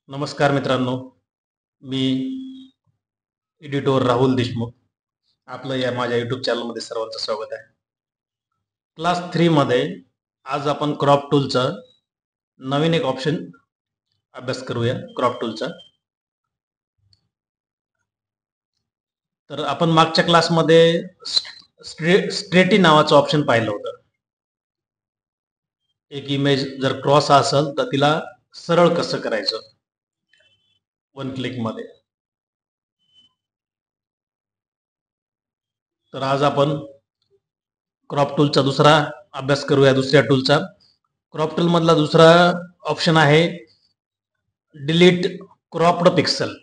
नमस्कार मित्रांनो, मी एडिटर राहुल देशमुख. आपलं या माझ्या यूट्यूब चॅनलमध्ये सर्वांचं स्वागत आहे. क्लास 3 मध्ये आज आपण क्रॉप टूलचा नवीन एक ऑप्शन अभ्यास करूया. क्रॉप टूलचा तर आपण मागच्या क्लासमध्ये स्ट्रेटी नावाचं ऑप्शन पाहिलं होतं. एक इमेज जर क्रॉस असेल तर तिला सरळ कसं करायचं वन क्लिक मध्ये. तर आज आपण क्रॉप टूलचा दुसरा अभ्यास करूया. दुसऱ्या टूलचा क्रॉप टूल मधला दुसरा ऑप्शन आहे डिलीट क्रॉप्ड पिक्सल.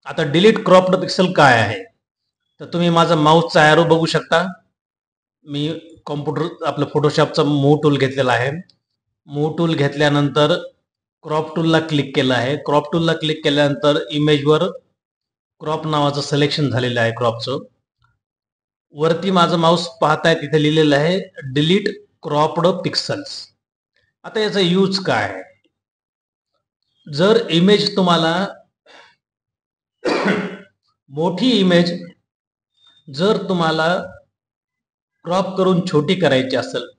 आता डिलीट क्रॉप्ड पिक्सल काय आहे तर तुम्ही माझा माऊसचा ॲरो बघू शकता. मी कॉम्प्युटर आपलं फोटोशॉपचा मूव्ह टूल घेतलेला आहे. मूव्ह टूल घेतल्यानंतर क्रॉप टूलला क्लिक केलं आहे. क्रॉप टूलला क्लिक केल्यानंतर इमेजवर क्रॉप नावाचं सिलेक्शन झालेलं आहे. क्रॉपचं वरती माझं माऊस पाहताय तिथे लिहिलेलं आहे डिलीट क्रॉप्ड पिक्सल्स. आता याचा यूज काय आहे? जर इमेज तुम्हाला मोठी इमेज जर तुम्हाला क्रॉप करून छोटी करायची असेल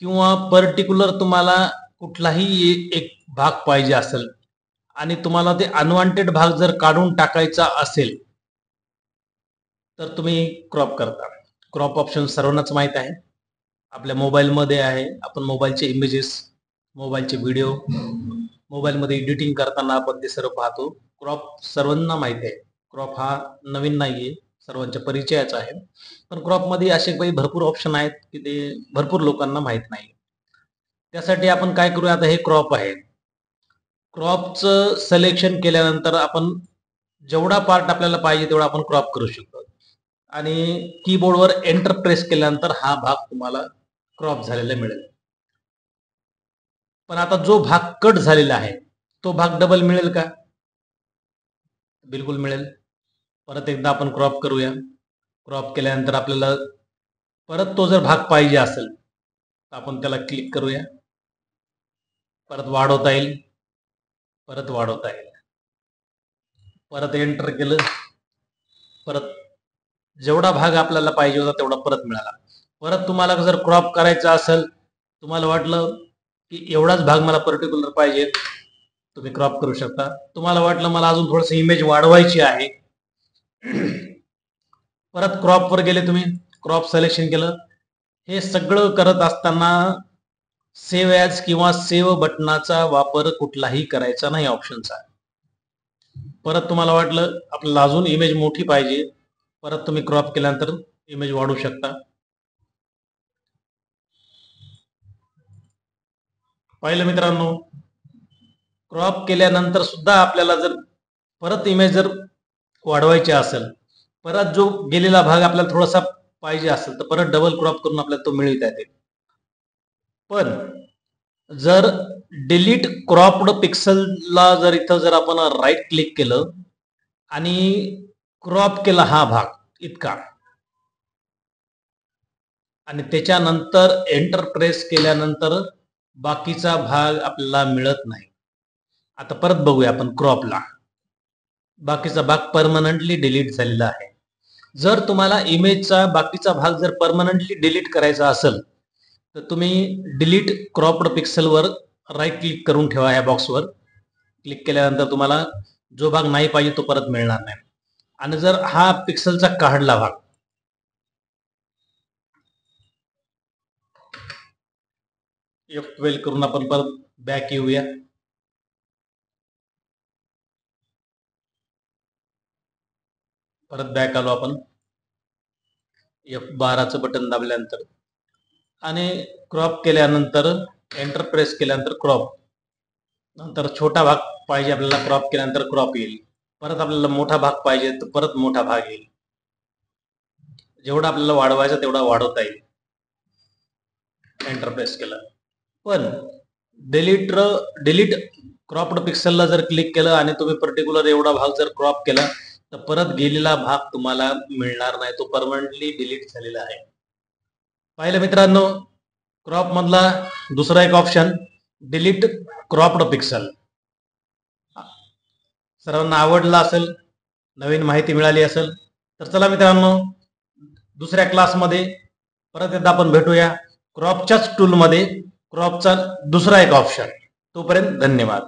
किंवा पर्टिक्युलर तुम्हाला कुठलाही एक भाग पाहिजे असेल आणि तुम्हाला ते अनवॉन्टेड भाग जर काढून टाकायचा असेल तर तुम्ही क्रॉप करता. क्रॉप ऑप्शन सर्वांनाच माहीत आहे. आपल्या मोबाईलमध्ये आहे. आपण मोबाईलचे इमेजेस, मोबाईलचे व्हिडिओ, मोबाईलमध्ये एडिटिंग करताना आपण ते सर्व पाहतो. क्रॉप सर्वांना माहिती आहे. क्रॉप हा नवीन नाहीये, सर्वांच्या परिचयाचा आहे. पण क्रॉपमध्ये असे काही भरपूर ऑप्शन आहेत की ते भरपूर लोकांना माहीत नाही. त्यासाठी आपण काय करूया, आता हे क्रॉप आहे. क्रॉपचं सिलेक्शन केल्यानंतर आपण जेवढा पार्ट आपल्याला पाहिजे तेवढा आपण क्रॉप करू शकतो आणि कीबोर्डवर एंटर प्रेस केल्यानंतर हा भाग तुम्हाला क्रॉप झालेला मिळेल. पण आता जो भाग कट झालेला आहे तो भाग डबल मिळेल का? बिलकुल मिळेल. परत एकदा आपण क्रॉप करूया. क्रॉप केल्यानंतर आपल्याला परत तो जर भाग पाहिजे असेल तर आपण त्याला क्लिक करूया. परत वाढवता येईल, परत वाढवता येईल. परत एंटर केलं, परत जेवढा भाग आपल्याला पाहिजे होता तेवढा परत मिळाला. परत तुम्हाला जर क्रॉप करायचा असेल, तुम्हाला वाटलं की एवढाच भाग मला पर्टिक्युलर पाहिजे, तुम्ही क्रॉप करू शकता. तुम्हाला वाटलं मला अजून थोडंसं इमेज वाढवायची आहे, परत क्रॉप वर गेले, तुम्ही क्रॉप सिलेक्शन केलं. हे सगळं करत असताना सेव्ह ॲज किंवा सेव्ह बटनाचा वापर कुठलाही करायचा नाही ऑप्शनचा. परत तुम्हाला वाटलं आपल्याला अजून इमेज मोठी पाहिजे, परत तुम्ही क्रॉप केल्यानंतर इमेज वाढवू शकता. पाहिलं मित्रांनो, क्रॉप केल्यानंतर सुद्धा आपल्याला जर परत इमेज जर वाढवायची असेल, परत जो गेलेला भाग आपल्याला थोडासा पाहिजे असेल तर परत डबल क्रॉप करून आपल्याला तो मिळविता येते. पण जर डिलीट क्रॉप्ड पिक्सलला जर इथं जर आपण राईट क्लिक केलं आणि क्रॉप केला हा भाग इतका आणि त्याच्यानंतर एंटर प्रेस केल्यानंतर बाकीचा भाग आपल्याला मिळत नाही. आता परत बघूया आपण क्रॉपला. बाकीचा भाग परमनंटली डिलीट झालेला आहे. जर तुम्हाला इमेजचा बाकीचा भाग जर परमनंटली डिलीट करायचा असेल तर तुम्ही डिलीट क्रॉप्ड पिक्सलवर राईट क्लिक करून ठेवा. या बॉक्सवर क्लिक केल्यानंतर तुम्हाला जो भाग नाही पाहिजे तो परत मिळणार नाही. आणि जर हा पिक्सलचा काढला भाग, F12 करून आपण परत बॅक येऊया. परत बॅक आलो आपण. F12चं बटन दाबल्यानंतर आणि क्रॉप केल्यानंतर एंटर प्रेस केल्यानंतर क्रॉप, नंतर छोटा भाग पाहिजे आपल्याला, क्रॉप केल्यानंतर क्रॉप येईल. परत आपल्याला मोठा भाग पाहिजे तर परत मोठा भाग येईल. जेवढा आपल्याला वाढवायचा तेवढा वाढवता येईल एंटर प्रेस केलं. पण डिलीट क्रॉप्ड पिक्सलला जर क्लिक केलं आणि तुम्ही पर्टिक्युलर एवढा भाग जर क्रॉप केला तर परत गेलेला भाग तुम्हाला मिळणार नाही, तो परमनंटली डिलीट झालेला आहे. पाहिलं मित्रांनो, क्रॉप मधला दुसरा एक ऑप्शन डिलीट क्रॉप्ड पिक्सल. सर्वांना आवडला असेल, नवीन माहिती मिळाली असेल तर चला मित्रांनो, दुसऱ्या क्लासमध्ये परत एकदा आपण भेटूया क्रॉपच्याच टूलमध्ये, क्रॉपचा दुसरा एक ऑप्शन. तोपर्यंत धन्यवाद.